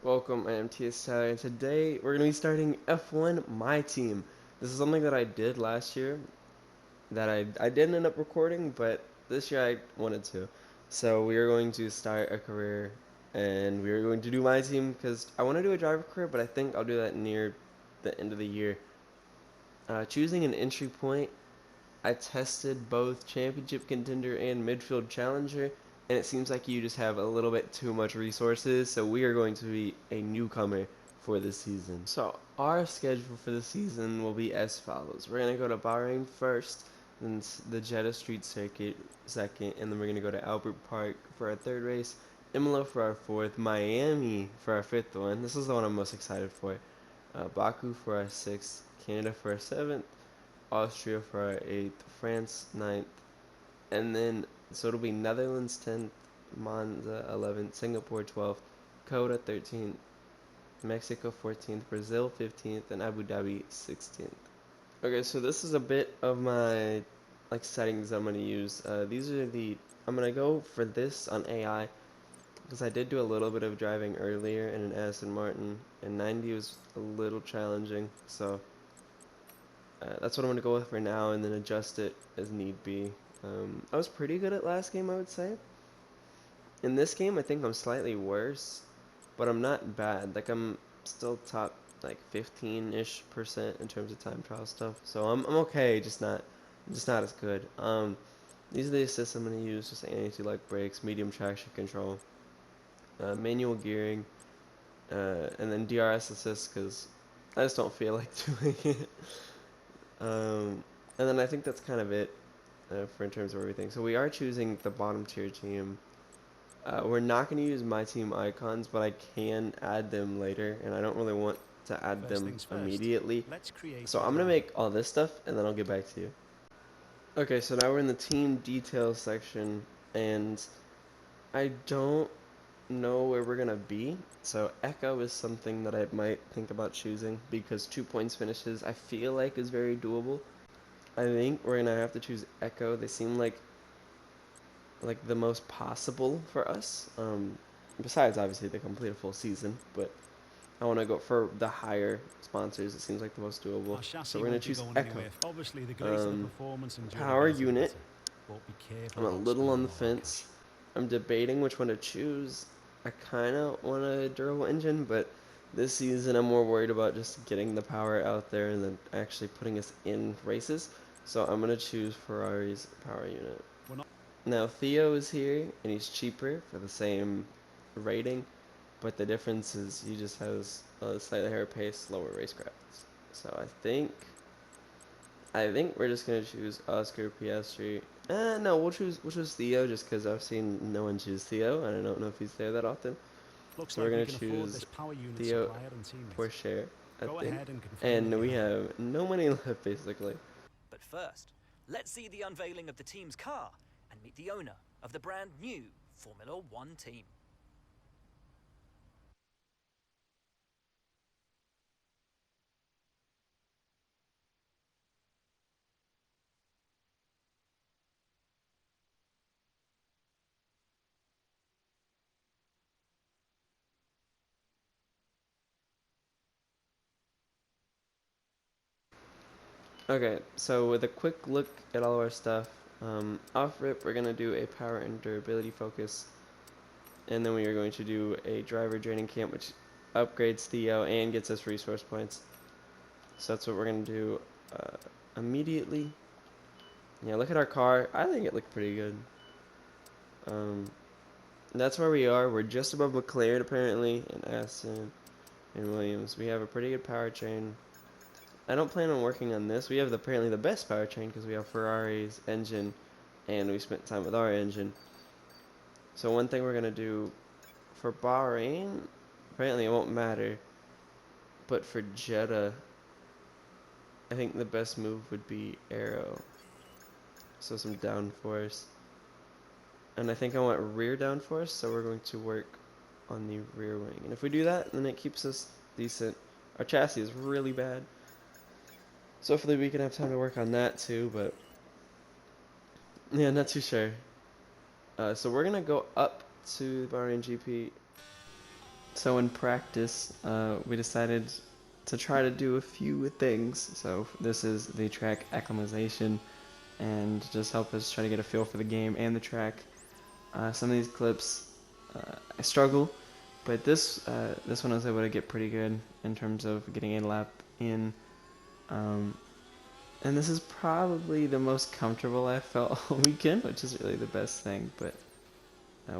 Welcome, I am TS Tyler, and today we're going to be starting F1 My Team. This is something that I did last year that I didn't end up recording, but this year I wanted to. So we are going to start a career, and we are going to do My Team because I want to do a driver career, but I think I'll do that near the end of the year. Choosing an entry point, I tested both championship contender and midfield challenger, and it seems like you just have a little bit too much resources. So we are going to be a newcomer for this season. So our schedule for the season will be as follows: we're gonna go to Bahrain first, then the Jeddah Street Circuit second, and then we're gonna go to Albert Park for our third race, Imola for our fourth, Miami for our fifth one. This is the one I'm most excited for. Baku for our sixth, Canada for our seventh, Austria for our 8th, France ninth, and then so it'll be Netherlands 10th, Monza 11th, Singapore 12th, Coda 13th, Mexico 14th, Brazil 15th, and Abu Dhabi 16th. Okay, so this is a bit of my settings I'm gonna use. These are the I'm gonna go for this on AI because I did do a little bit of driving earlier in an Aston Martin, and 90 was a little challenging, so that's what I'm going to go with for now, and then adjust it as need be. I was pretty good at last game, I would say. In this game, I think I'm slightly worse, but I'm not bad. Like, I'm still top, like, 15-ish% in terms of time trial stuff. So I'm okay, just not as good. These are the assists I'm going to use: just anti-lock brakes, medium traction control, manual gearing, and then DRS assist because I just don't feel like doing it. And then I think that's kind of it for in terms of everything. So we are choosing the bottom tier team. We're not going to use my team icons, but I can add them later, and I don't really want to add First them things first, immediately. let's create So a I'm going to driver. make all this stuff, and then I'll get back to you. Okay, so now we're in the team details section, and I don't know where we're going to be. So Echo is something that I might think about choosing because 2 points finishes I feel like is very doable. I think we're gonna have to choose Echo. They seem like the most possible for us. Besides, obviously, they complete a full season, but I want to go for the higher sponsors. It seems like the most doable. Our So chassis we're gonna won't be choose going Echo. anywhere. Obviously, the greater the Um, performance and Power durability, the unit. better. But be careful I'm a about little on spending the all that fence. cash. I'm debating which one to choose. I kind of want a durable engine, but this season I'm more worried about just getting the power out there and then actually putting us in races. So I'm gonna choose Ferrari's power unit. We're not. Now Theo is here, and he's cheaper for the same rating, but the difference is he just has a slightly higher pace, slower racecraft. So I think we're just gonna choose Oscar Piastri. No, we'll choose Theo just because I've seen no one choose Theo, and I don't know if he's there that often. Looks So we're like we gonna can afford choose this power unit Theo supplier and teammate. Porsche, I Go think, ahead and confirm if and you're we happy. have no money left basically. But first, let's see the unveiling of the team's car and meet the owner of the brand new Formula One team. Okay, so with a quick look at all of our stuff, off rip we're gonna do a power and durability focus, and then we are going to do a driver training camp, which upgrades Theo and gets us resource points. So that's what we're gonna do immediately. Yeah, look at our car. I think it looked pretty good. Um, that's where we are. We're just above McLaren apparently, and Aston and Williams. We have a pretty good powertrain. I don't plan on working on this. We have apparently the best powertrain because we have Ferrari's engine, and we spent time with our engine. So one thing we're gonna do for Bahrain, apparently it won't matter, but for Jeddah, I think the best move would be Aero. So some downforce. And I think I want rear downforce, so we're going to work on the rear wing. And if we do that, then it keeps us decent. Our chassis is really bad. So hopefully we can have time to work on that too, but yeah, not too sure. So we're gonna go up to the Bahrain GP So in practice, we decided to try to do a few things. So this is the track acclimatization, and just help us try to get a feel for the game and the track. Some of these clips, I struggle, but this one I was able to get pretty good in terms of getting a lap in. And this is probably the most comfortable I felt all weekend, which is really the best thing. But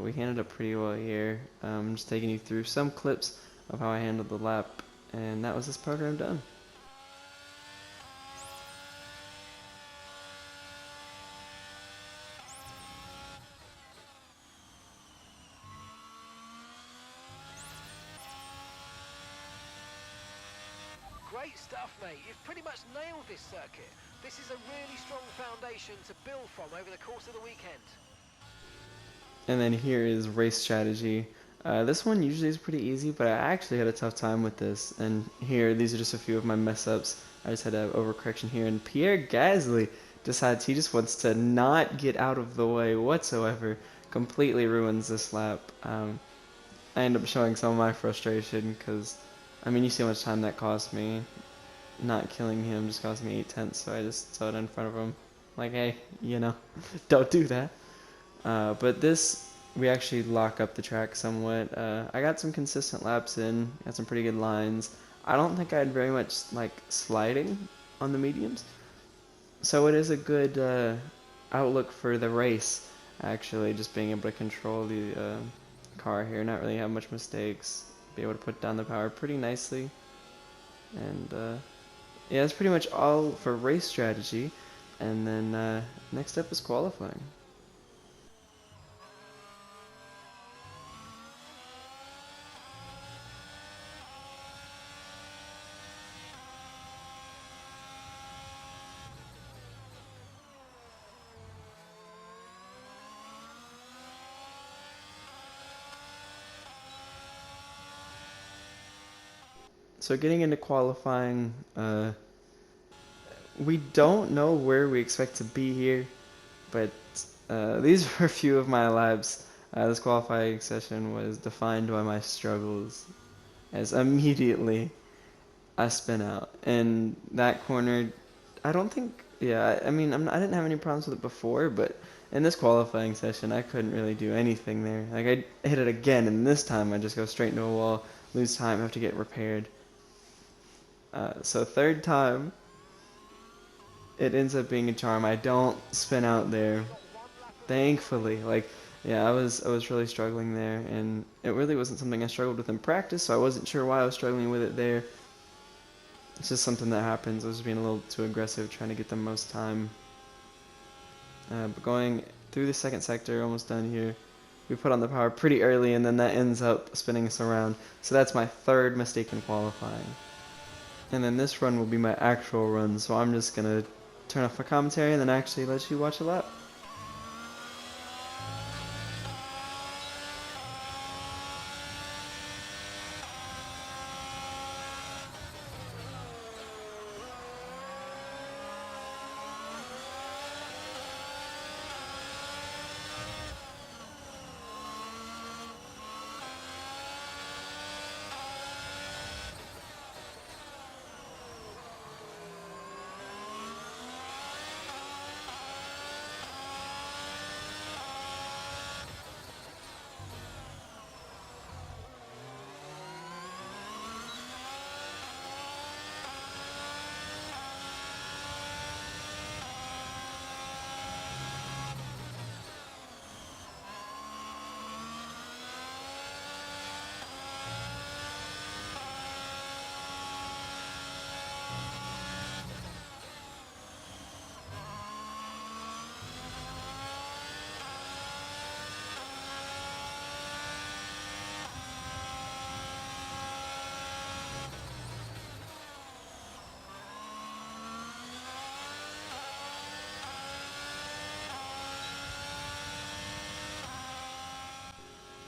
we handled it pretty well here. I'm just taking you through some clips of how I handled the lap, and that was this program done. Great stuff, mate. You've pretty much nailed this circuit. This is a really strong foundation to build from over the course of the weekend. And then here is race strategy. This one usually is pretty easy, but I actually had a tough time with this. And here, these are just a few of my mess ups. I just had an overcorrection here, and Pierre Gasly decides he just wants to not get out of the way whatsoever. Completely ruins this lap. I end up showing some of my frustration because, I mean, you see how much time that cost me. Not killing him just cost me 8/10, so I just saw it in front of him. Like, hey, don't do that. But this, we actually lock up the track somewhat. I got some consistent laps in, got some pretty good lines. I don't think I had very much like sliding on the mediums, so it is a good outlook for the race. Actually, just being able to control the car here, not really have much mistakes, be able to put down the power pretty nicely, and yeah, that's pretty much all for race strategy. And then next up is qualifying. So getting into qualifying, we don't know where we expect to be here, but these were a few of my laps. This qualifying session was defined by my struggles, as immediately I spin out. And that corner, I don't think, yeah, I mean, I didn't have any problems with it before, but in this qualifying session, I couldn't really do anything there. Like, I hit it again, and this time I just go straight into a wall, lose time, have to get repaired. So third time, it ends up being a charm. I don't spin out there, thankfully. Like, yeah, I was really struggling there, and it really wasn't something I struggled with in practice, so I wasn't sure why I was struggling with it there. It's just something that happens. I was being a little too aggressive, trying to get the most time. But going through the second sector, almost done here. We put on the power pretty early, and then that ends up spinning us around. So that's my third mistake in qualifying. And then this run will be my actual run, so I'm just going to turn off my commentary and then actually let you watch a lap.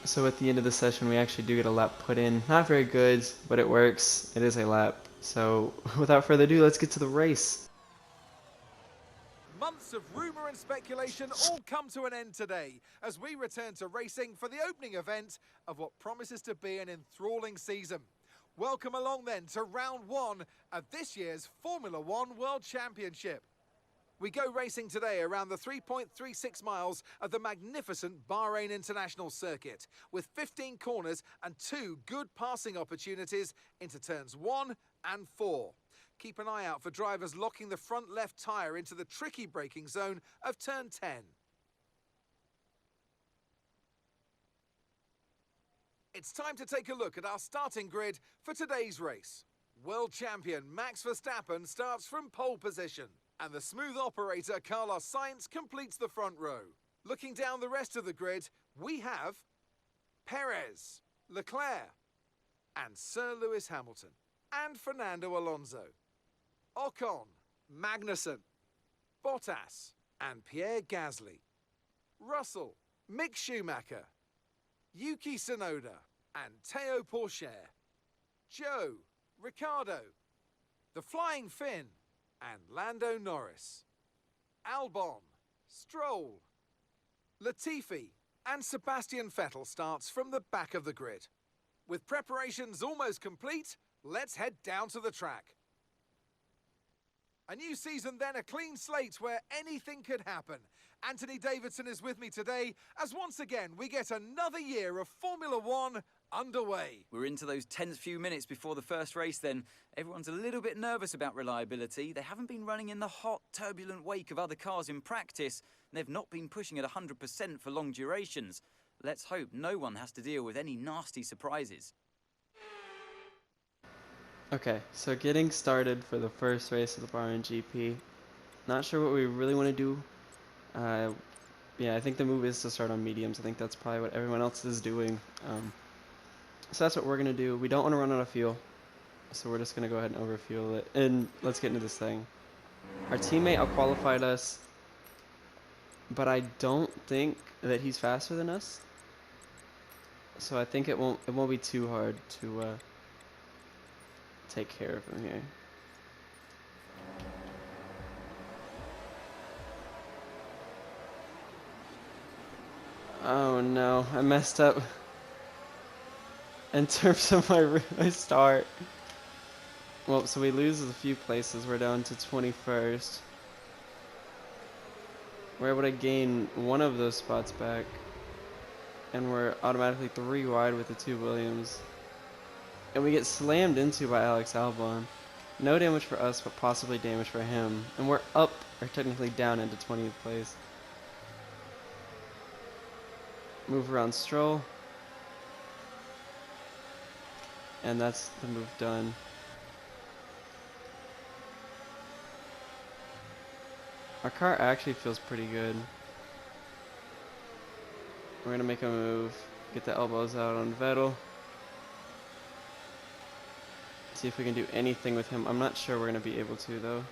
So at the end of the session, we actually do get a lap put in. Not very good, but it works. It is a lap. So without further ado, let's get to the race. Months of rumour and speculation all come to an end today as we return to racing for the opening event of what promises to be an enthralling season. Welcome along then to round one of this year's Formula One World Championship. We go racing today around the 3.36 miles of the magnificent Bahrain International Circuit, with 15 corners and 2 good passing opportunities into turns 1 and 4. Keep an eye out for drivers locking the front left tyre into the tricky braking zone of turn 10. It's time to take a look at our starting grid for today's race. World champion Max Verstappen starts from pole position, and the smooth operator Carlos Sainz completes the front row. Looking down the rest of the grid, we have Perez, Leclerc, and Sir Lewis Hamilton, and Fernando Alonso, Ocon, Magnussen, Bottas, and Pierre Gasly, Russell, Mick Schumacher, Yuki Tsunoda, and Théo Pourchaire, Joe, Ricciardo, the Flying Finn, and Lando Norris, Albon, Stroll, Latifi, and Sebastian Vettel starts from the back of the grid. With preparations almost complete, let's head down to the track. A new season then, a clean slate where anything could happen. Anthony Davidson is with me today as once again we get another year of Formula One underway. We're into those tense few minutes before the first race then. Everyone's a little bit nervous about reliability. They haven't been running in the hot, turbulent wake of other cars in practice. They've not been pushing at 100% for long durations. Let's hope no one has to deal with any nasty surprises. Okay, so getting started for the first race of the Bahrain GP. Not sure what we really want to do. Yeah, I think the move is to start on mediums. I think that's probably what everyone else is doing. So that's what we're going to do. We don't want to run out of fuel, so we're just going to go ahead and overfuel it. And let's get into this thing. Our teammate outqualified us, but I don't think that he's faster than us. So I think it won't be too hard to take care of him here. Oh no, I messed up in terms of my start. Well, so we lose a few places. We're down to 21st. We're able to gain one of those spots back, and we're automatically 3 wide with the 2 Williams. And we get slammed into by Alex Albon. No damage for us, but possibly damage for him. And we're up, or technically down into 20th place. Move around Stroll. And that's the move done. Our car actually feels pretty good. We're gonna make a move, get the elbows out on Vettel. See if we can do anything with him. I'm not sure we're gonna be able to though.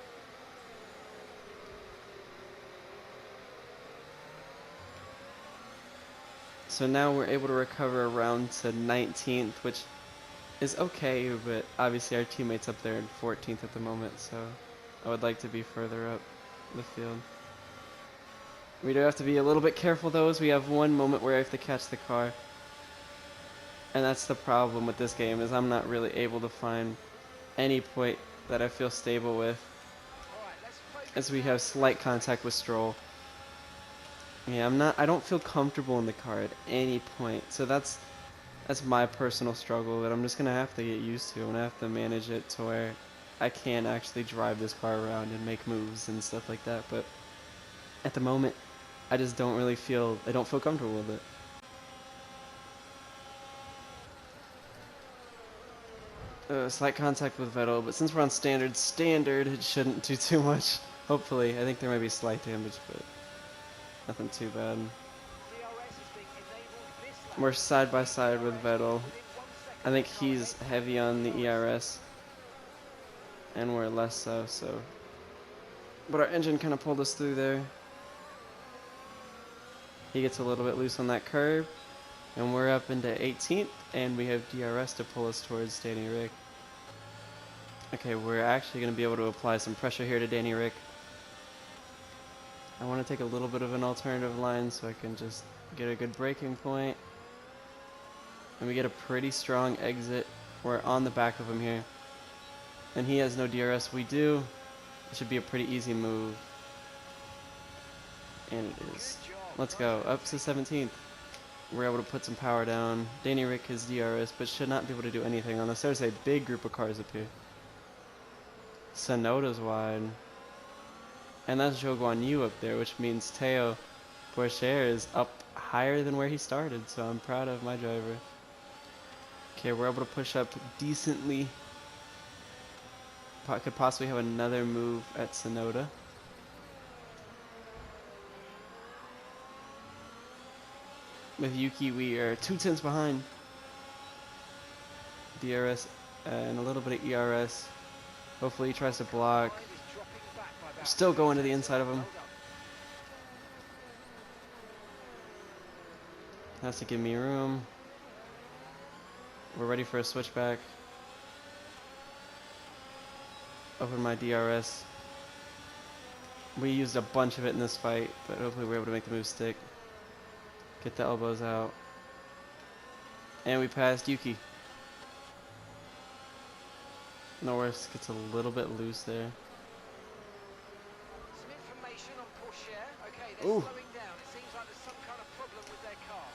So now we're able to recover around to 19th, which is okay, but obviously our teammate's up there in 14th at the moment, so I would like to be further up the field. We do have to be a little bit careful though, as we have one moment where I have to catch the car. And that's the problem with this game, is I'm not really able to find any point that I feel stable with, as we have slight contact with Stroll. Yeah, I don't feel comfortable in the car at any point. So that's my personal struggle that I'm just gonna have to get used to. I'm gonna have to manage it to where I can actually drive this car around and make moves and stuff like that. But at the moment, I just don't feel comfortable with it. Slight contact with Vettel, but since we're on standard, it shouldn't do too much. Hopefully, I think there might be slight damage, but nothing too bad. We're side by side with Vettel. I think he's heavy on the ERS, and we're less so. But our engine kind of pulled us through there. He gets a little bit loose on that curb, and we're up into 18th, and we have DRS to pull us towards Danny Rick. Okay, we're actually going to be able to apply some pressure here to Danny Rick. I want to take a little bit of an alternative line so I can just get a good braking point. And we get a pretty strong exit. We're on the back of him here. And he has no DRS. We do. It should be a pretty easy move. And it is. Let's go. Up to 17th. We're able to put some power down. Danny Rick has DRS, but should not be able to do anything on us. There's a big group of cars up here. Tsunoda's wide. And that's Zhou Guan Yu up there, which means Teo Pourchaire is up higher than where he started. So I'm proud of my driver. Okay, we're able to push up decently. Could possibly have another move at Tsunoda. With Yuki, we are 2/10 behind. DRS and a little bit of ERS. Hopefully he tries to block. Still going to the inside of him. Has to give me room. We're ready for a switchback. Open my DRS. We used a bunch of it in this fight, but hopefully we're able to make the move stick. Get the elbows out. And we passed Yuki. Norris gets a little bit loose there. Some information on Pourchaire. Okay, they're Ooh. slowing down. It seems like there's some kind of problem with their car.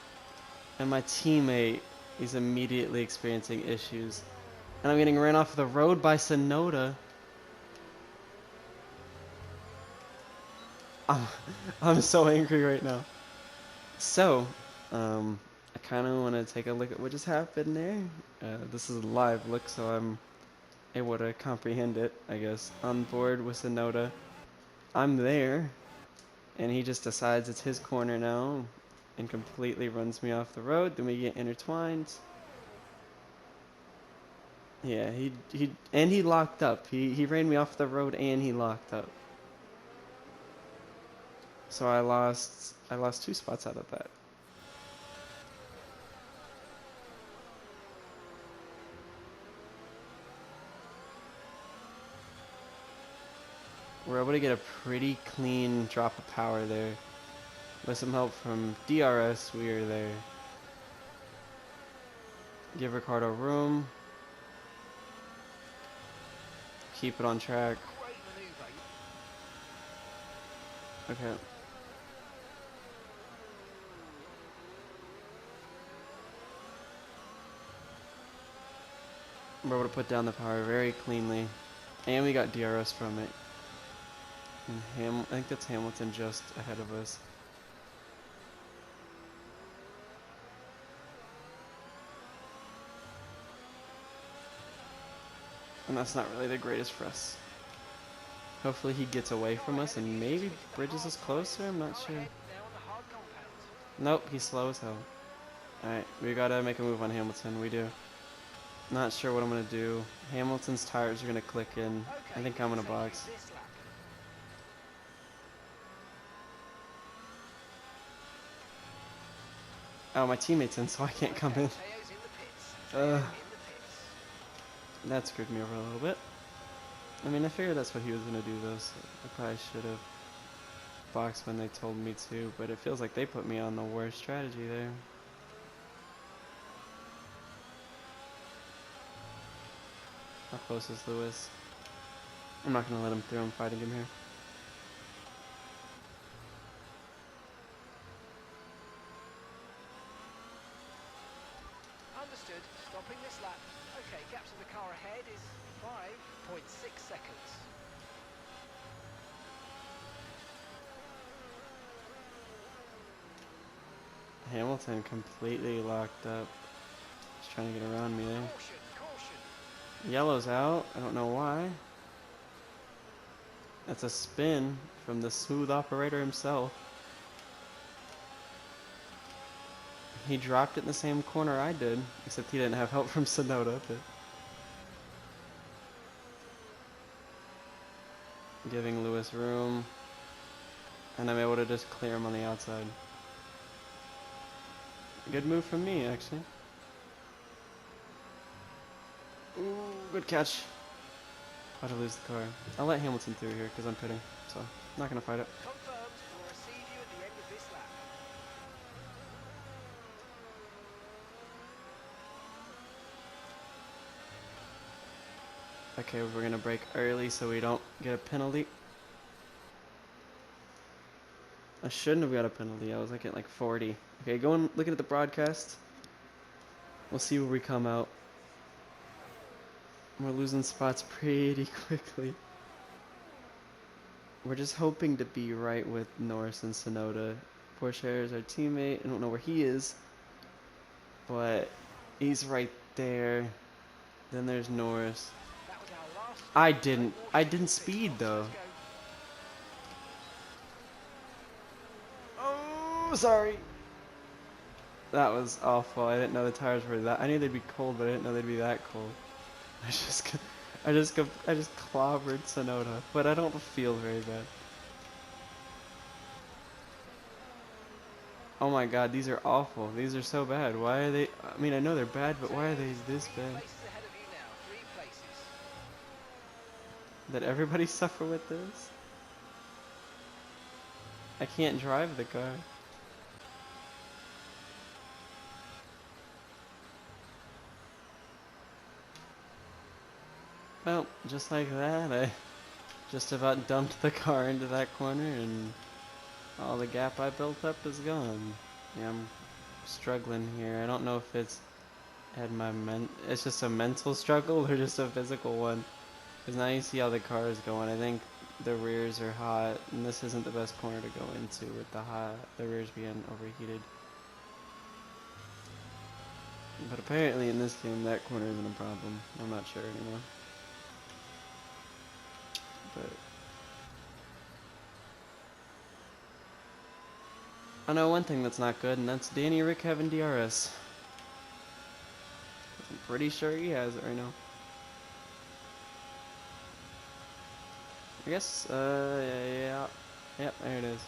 And my teammate is immediately experiencing issues. And I'm getting ran off the road by Tsunoda. I'm so angry right now. So, I kind of want to take a look at what just happened there. This is a live look, so I'm able to comprehend it, I guess. On board with Tsunoda. I'm there, and he just decides it's his corner now and completely runs me off the road. Then we get intertwined. Yeah, he locked up. He ran me off the road and he locked up. So I lost 2 spots out of that. We're able to get a pretty clean drop of power there. With some help from DRS, we are there. Give Ricardo room. Keep it on track. Great maneuver. Okay. We're able to put down the power very cleanly. And we got DRS from it. And I think that's Hamilton just ahead of us. And that's not really the greatest for us. Hopefully he gets away from us and maybe bridges us closer, I'm not sure. Nope, he's slow as hell. Alright, we gotta make a move on Hamilton, we do. Not sure what I'm gonna do. Hamilton's tires are gonna click in. I think I'm gonna box. Oh, my teammate's in, so I can't come in. That screwed me over a little bit. I mean, I figured that's what he was gonna do though, so I probably should have boxed when they told me to, but it feels like they put me on the worst strategy there. How close is Lewis? I'm not gonna let him through, I'm fighting him here. Understood. Stopping this lap. Okay, gap to the car ahead is 5.6 seconds. Hamilton completely locked up. Just trying to get around me there. Caution, caution. Yellow's out. I don't know why. That's a spin from the smooth operator himself. He dropped it in the same corner I did, except he didn't have help from Tsunoda. But giving Lewis room, and I'm able to just clear him on the outside. Good move from me, actually. Ooh, good catch. About to lose the car. I'll let Hamilton through here because I'm pitting, so I'm not gonna fight it. Confirmed. Okay, we're gonna brake early so we don't get a penalty. I shouldn't have got a penalty. I was like at like 40. Okay, go and look at the broadcast. We'll see where we come out. We're losing spots pretty quickly. We're just hoping to be right with Norris and Tsunoda. Porsche is our teammate. I don't know where he is, but he's right there. Then there's Norris. That was our last stop. I No didn't more speed safety though. boxes go. Oh, sorry. That was awful. I didn't know the tires were that. I knew they'd be cold, but I didn't know they'd be that cold. I just clobbered Tsunoda, but I don't feel very bad. Oh my god, these are awful. These are so bad. Why are they? I mean, I know they're bad, but why are they this Three bad? places ahead of you now. 3 places. Did everybody suffer with this? I can't drive the car. Well, just like that, I just about dumped the car into that corner and all the gap I built up is gone. Yeah, I'm struggling here. I don't know if it's it's just a mental struggle or just a physical one. Because now you see how the car is going. I think the rears are hot, and this isn't the best corner to go into with the rears being overheated. But apparently in this game, that corner isn't a problem. I'm not sure anymore. But I know one thing that's not good, and that's Danny Rick having DRS. I'm pretty sure he has it right now. I guess, yeah. Yep, there it is.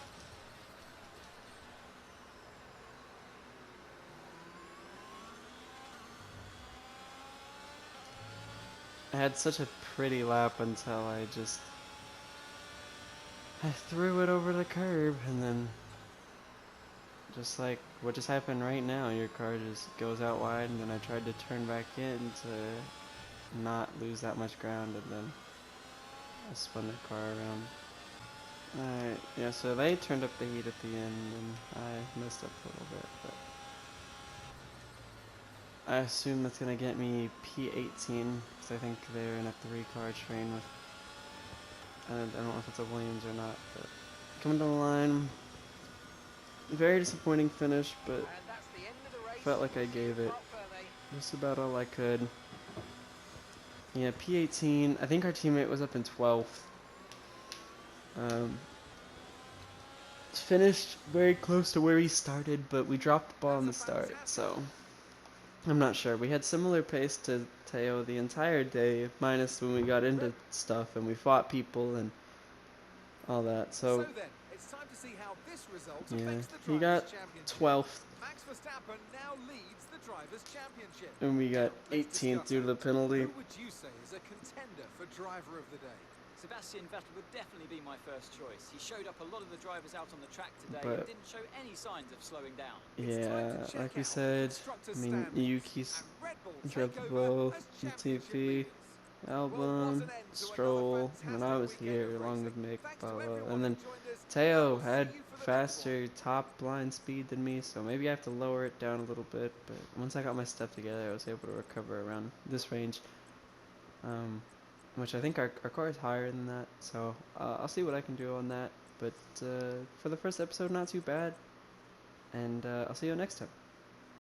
I had such a pretty lap until I threw it over the curb, and then just like what just happened right now, your car just goes out wide, and then I tried to turn back in to not lose that much ground, and then I spun the car around. Alright, yeah, so they turned up the heat at the end, and I messed up a little bit, but I assume that's gonna get me P18, because I think they're in a 3-car train with, I don't know if it's a Williams or not, but coming down the line, very disappointing finish, but And that's the end of the race. felt like I gave it just about all I could. Yeah, P18, I think our teammate was up in 12th. Finished very close to where he started, but we dropped the ball in the start, so I'm not sure. We had similar pace to Teo the entire day, minus when we got into stuff and we fought people and all that. So then, it's time to see how this result yeah, affects the he got Drivers' Championship. 12th, Max Verstappen now leads the Drivers' Championship. and we got Now, let's 18th discuss due to it. the penalty. Who would you say is a contender for Driver of the Day? Sebastian Vettel would definitely be my first choice. He showed up a lot of the drivers out on the track today But and didn't show any signs of slowing down. yeah, like we said, I mean, Yuki's Dreadful, Latifi, Albon, Stroll, and then I was here along with Mick, and then Teo had faster top line speed than me, so maybe I have to lower it down a little bit, but once I got my stuff together, I was able to recover around this range, which I think our car is higher than that, so I'll see what I can do on that, but for the first episode, not too bad, and I'll see you next time.